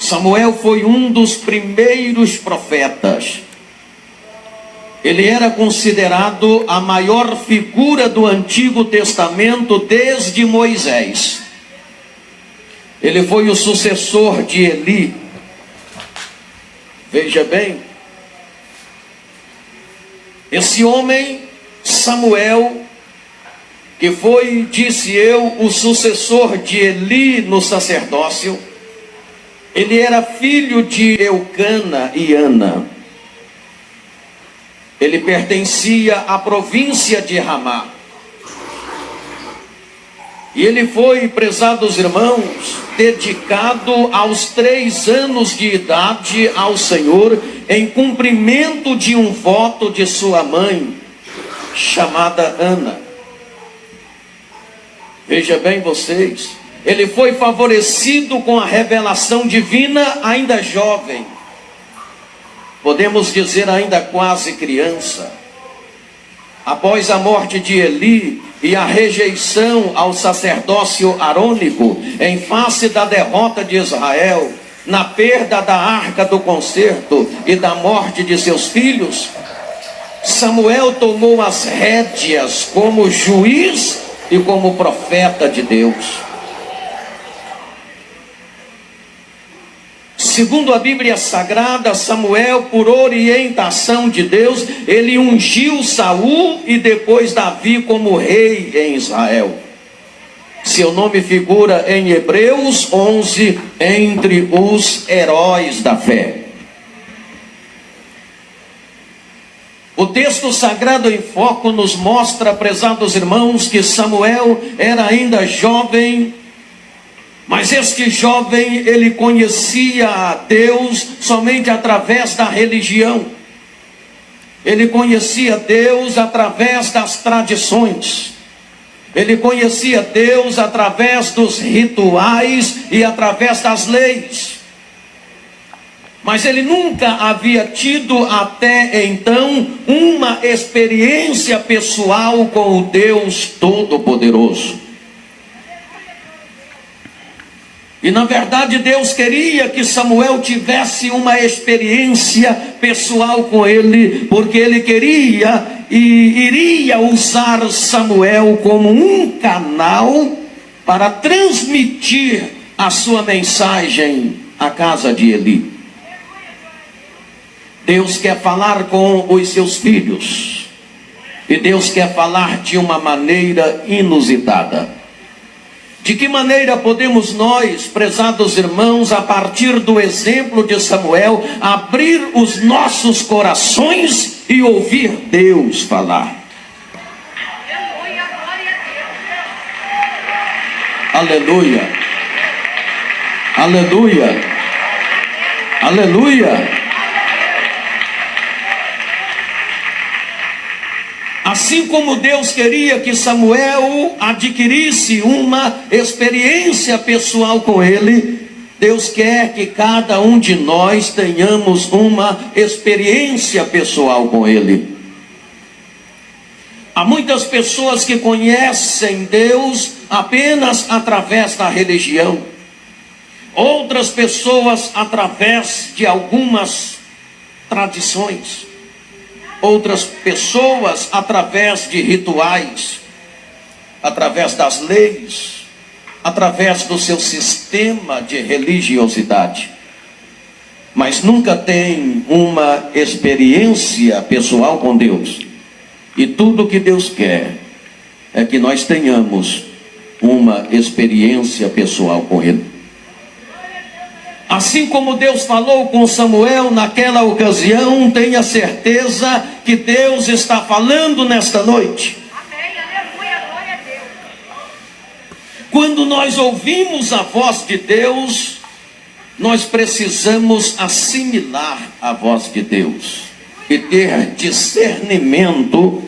Samuel foi um dos primeiros profetas. Ele era considerado a maior figura do Antigo Testamento desde Moisés. Ele foi o sucessor de Eli. Veja bem, esse homem, Samuel, que foi, disse eu, o sucessor de Eli no sacerdócio, ele era filho de Eucana e Ana. Ele pertencia à província de Ramá. E ele foi, prezados irmãos, dedicado aos 3 anos de idade ao Senhor, em cumprimento de um voto de sua mãe, chamada Ana. Veja bem vocês, ele foi favorecido com a revelação divina ainda jovem. Podemos dizer ainda quase criança. Após a morte de Eli e a rejeição ao sacerdócio arônico, em face da derrota de Israel, na perda da arca do concerto e da morte de seus filhos, Samuel tomou as rédeas como juiz e como profeta de Deus. Segundo a Bíblia Sagrada, Samuel, por orientação de Deus, ele ungiu Saul e depois Davi como rei em Israel. Seu nome figura em Hebreus 11, entre os heróis da fé. O texto sagrado em foco nos mostra, prezados irmãos, que Samuel era ainda jovem. Mas este jovem, ele conhecia a Deus somente através da religião. Ele conhecia Deus através das tradições. Ele conhecia Deus através dos rituais e através das leis. Mas ele nunca havia tido até então uma experiência pessoal com o Deus Todo-Poderoso. E na verdade Deus queria que Samuel tivesse uma experiência pessoal com ele, porque ele queria e iria usar Samuel como um canal para transmitir a sua mensagem à casa de Eli. Deus quer falar com os seus filhos, e Deus quer falar de uma maneira inusitada. De que maneira podemos nós, prezados irmãos, a partir do exemplo de Samuel, abrir os nossos corações e ouvir Deus falar? Aleluia, aleluia, aleluia. Assim como Deus queria que Samuel adquirisse uma experiência pessoal com ele, Deus quer que cada um de nós tenhamos uma experiência pessoal com ele. Há muitas pessoas que conhecem Deus apenas através da religião. Outras pessoas através de algumas tradições. Outras pessoas através de rituais, através das leis, através do seu sistema de religiosidade. Mas nunca tem uma experiência pessoal com Deus. E tudo que Deus quer é que nós tenhamos uma experiência pessoal com Ele. Assim como Deus falou com Samuel naquela ocasião, tenha certeza que Deus está falando nesta noite. Amém, aleluia, glória a Deus. Quando nós ouvimos a voz de Deus, nós precisamos assimilar a voz de Deus e ter discernimento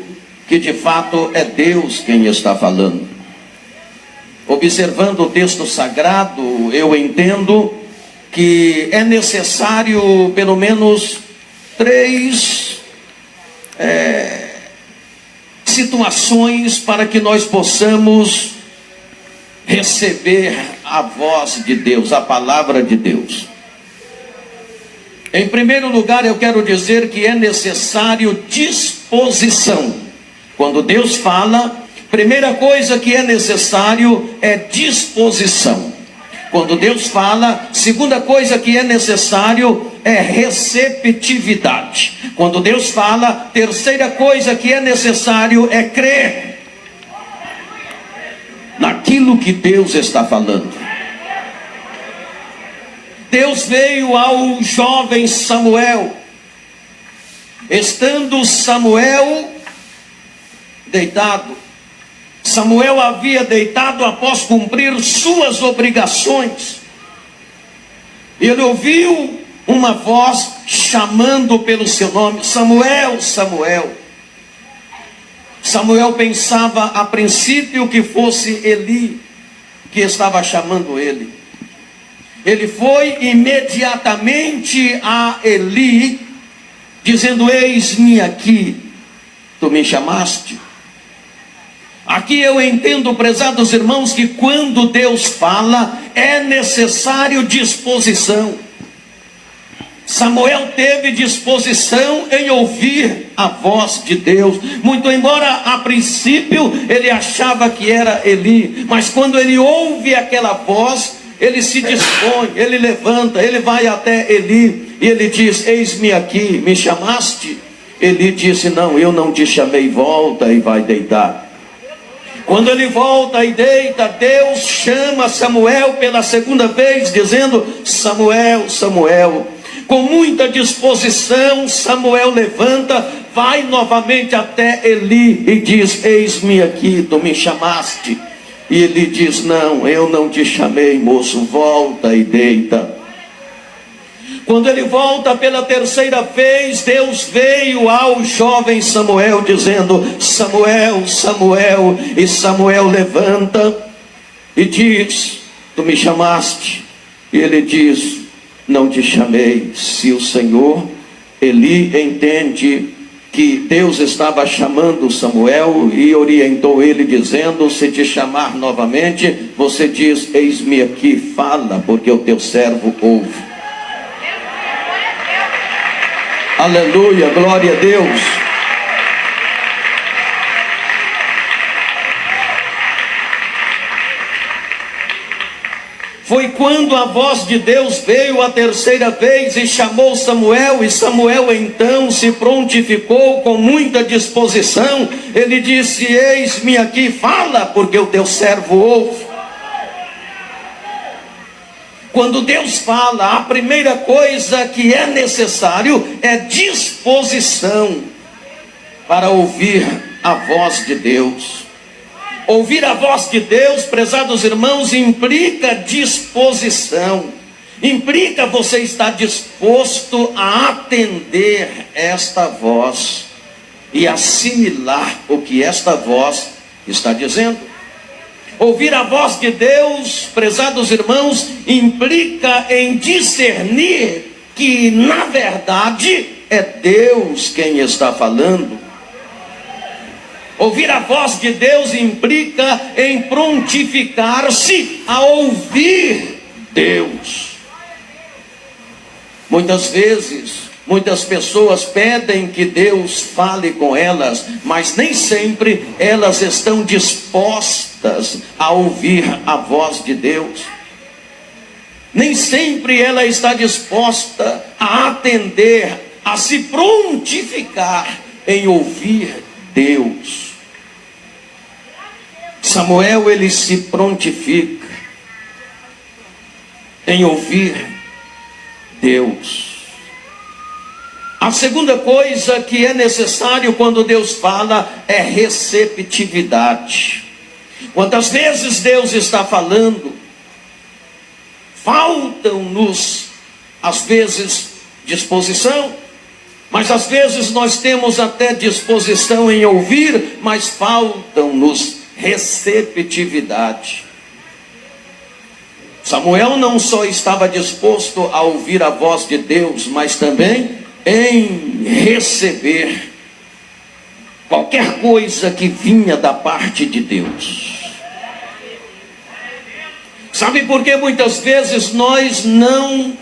que de fato é Deus quem está falando. Observando o texto sagrado, eu entendo que é necessário pelo menos 3 situações para que nós possamos receber a voz de Deus, a palavra de Deus. Em primeiro lugar, eu quero dizer que é necessário disposição. Quando Deus fala, primeira coisa que é necessário é disposição. Quando Deus fala, segunda coisa que é necessário é receptividade. Quando Deus fala, terceira coisa que é necessário é crer naquilo que Deus está falando. Deus veio ao jovem Samuel, estando Samuel deitado. Samuel havia deitado após cumprir suas obrigações. Ele ouviu uma voz chamando pelo seu nome: Samuel, Samuel. Samuel pensava a princípio que fosse Eli que estava chamando ele. Ele foi imediatamente a Eli, dizendo: eis-me aqui, tu me chamaste. Aqui eu entendo, prezados irmãos, que quando Deus fala, é necessário disposição. Samuel teve disposição em ouvir a voz de Deus, muito embora a princípio ele achava que era Eli, mas quando ele ouve aquela voz, ele se dispõe, ele levanta, ele vai até Eli e ele diz: eis-me aqui, me chamaste? Eli disse: não, eu não te chamei, volta e vai deitar. Quando ele volta e deita, Deus chama Samuel pela segunda vez, dizendo: Samuel, Samuel. Com muita disposição, Samuel levanta, vai novamente até Eli e diz: eis-me aqui, tu me chamaste? E ele diz: não, eu não te chamei, moço, volta e deita. Quando ele volta pela terceira vez, Deus veio ao jovem Samuel dizendo: Samuel, Samuel. E Samuel levanta e diz: tu me chamaste? E ele diz: não te chamei. Se o Senhor, Eli, entende que Deus estava chamando Samuel e orientou ele dizendo: se te chamar novamente, você diz: eis-me aqui, fala, porque o teu servo ouve. Aleluia, glória a Deus. Foi quando a voz de Deus veio a terceira vez e chamou Samuel, e Samuel então se prontificou com muita disposição. Ele disse: eis-me aqui, fala, porque o teu servo ouve. Quando Deus fala, a primeira coisa que é necessário é disposição para ouvir a voz de Deus. Ouvir a voz de Deus, prezados irmãos, implica disposição. Implica você estar disposto a atender esta voz e assimilar o que esta voz está dizendo. Ouvir a voz de Deus, prezados irmãos, implica em discernir que, na verdade, é Deus quem está falando. Ouvir a voz de Deus implica em prontificar-se a ouvir Deus. Muitas vezes, muitas pessoas pedem que Deus fale com elas, mas nem sempre elas estão dispostas a ouvir a voz de Deus. Nem sempre ela está disposta a atender, a se prontificar em ouvir Deus. Samuel, ele se prontifica em ouvir Deus. A segunda coisa que é necessário quando Deus fala é receptividade. Quantas vezes Deus está falando, faltam-nos, às vezes, disposição, mas às vezes nós temos até disposição em ouvir, mas faltam-nos receptividade. Samuel não só estava disposto a ouvir a voz de Deus, mas também em receber qualquer coisa que vinha da parte de Deus. Sabe por que muitas vezes nós não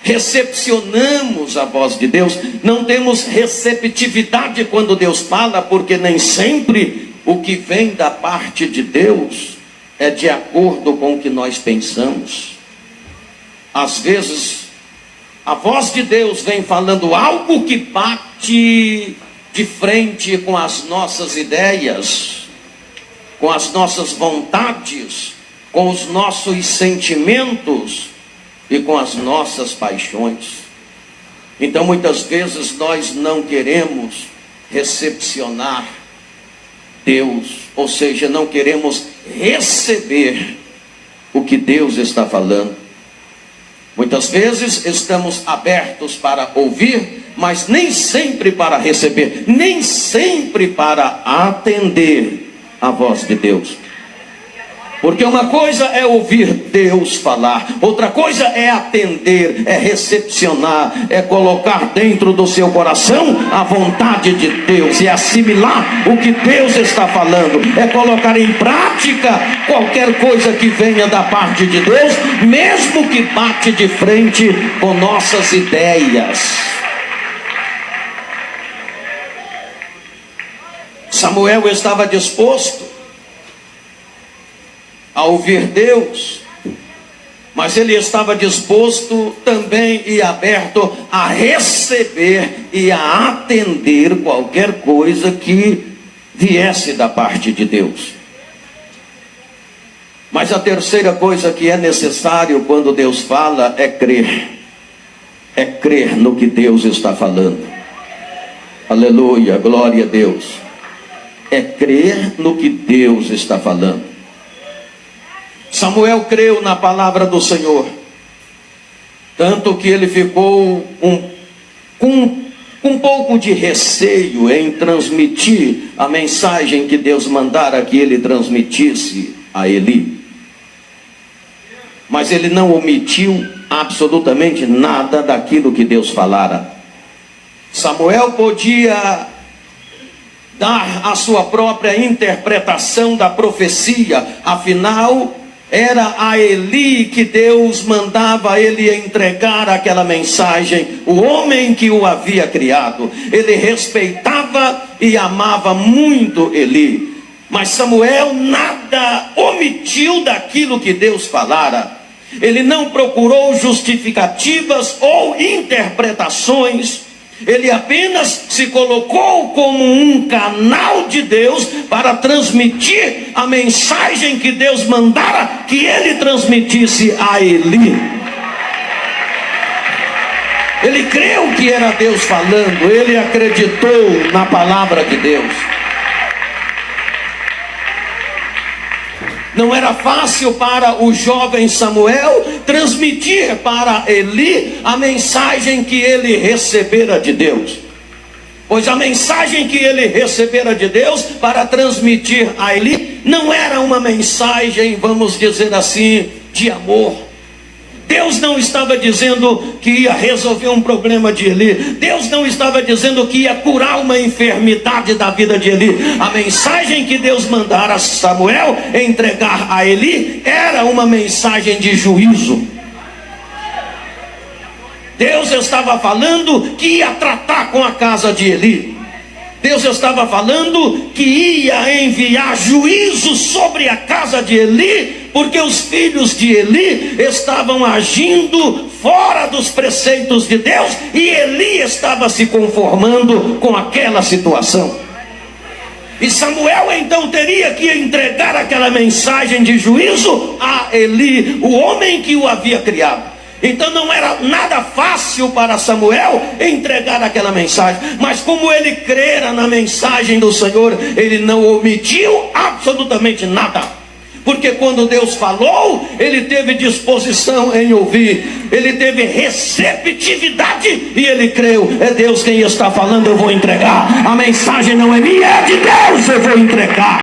recepcionamos a voz de Deus, não temos receptividade quando Deus fala, porque nem sempre o que vem da parte de Deus é de acordo com o que nós pensamos. Às vezes, a voz de Deus vem falando algo que bate de frente com as nossas ideias, com as nossas vontades, com os nossos sentimentos e com as nossas paixões. Então muitas vezes nós não queremos recepcionar Deus, ou seja, não queremos receber o que Deus está falando. Muitas vezes estamos abertos para ouvir, mas nem sempre para receber, nem sempre para atender a voz de Deus. Porque uma coisa é ouvir Deus falar, outra coisa é atender, é recepcionar, é colocar dentro do seu coração a vontade de Deus e assimilar o que Deus está falando, é colocar em prática qualquer coisa que venha da parte de Deus, mesmo que bate de frente com nossas ideias. Samuel estava disposto a ouvir Deus, mas ele estava disposto também e aberto a receber e a atender qualquer coisa que viesse da parte de Deus. Mas a terceira coisa que é necessário quando Deus fala é crer no que Deus está falando. Aleluia, glória a Deus. É crer no que Deus está falando. Samuel creu na palavra do Senhor, tanto que ele ficou com um pouco de receio em transmitir a mensagem que Deus mandara que ele transmitisse a Eli. Mas ele não omitiu absolutamente nada daquilo que Deus falara. Samuel podia dar a sua própria interpretação da profecia, afinal era a Eli que Deus mandava ele entregar aquela mensagem, o homem que o havia criado. Ele respeitava e amava muito Eli, mas Samuel nada omitiu daquilo que Deus falara. Ele não procurou justificativas ou interpretações. Ele apenas se colocou como um canal de Deus para transmitir a mensagem que Deus mandara que ele transmitisse a Eli. Ele creu que era Deus falando, ele acreditou na palavra de Deus. Não era fácil para o jovem Samuel transmitir para Eli a mensagem que ele recebera de Deus. Pois a mensagem que ele recebera de Deus para transmitir a Eli não era uma mensagem, vamos dizer assim, de amor. Deus não estava dizendo que ia resolver um problema de Eli. Deus não estava dizendo que ia curar uma enfermidade da vida de Eli. A mensagem que Deus mandara a Samuel entregar a Eli era uma mensagem de juízo. Deus estava falando que ia tratar com a casa de Eli. Deus estava falando que ia enviar juízo sobre a casa de Eli, porque os filhos de Eli estavam agindo fora dos preceitos de Deus, e Eli estava se conformando com aquela situação. E Samuel então teria que entregar aquela mensagem de juízo a Eli, o homem que o havia criado. Então não era nada fácil para Samuel entregar aquela mensagem, mas como ele crera na mensagem do Senhor, ele não omitiu absolutamente nada, porque quando Deus falou, ele teve disposição em ouvir, ele teve receptividade e ele creu. É Deus quem está falando, eu vou entregar. A mensagem não é minha, é de Deus, eu vou entregar.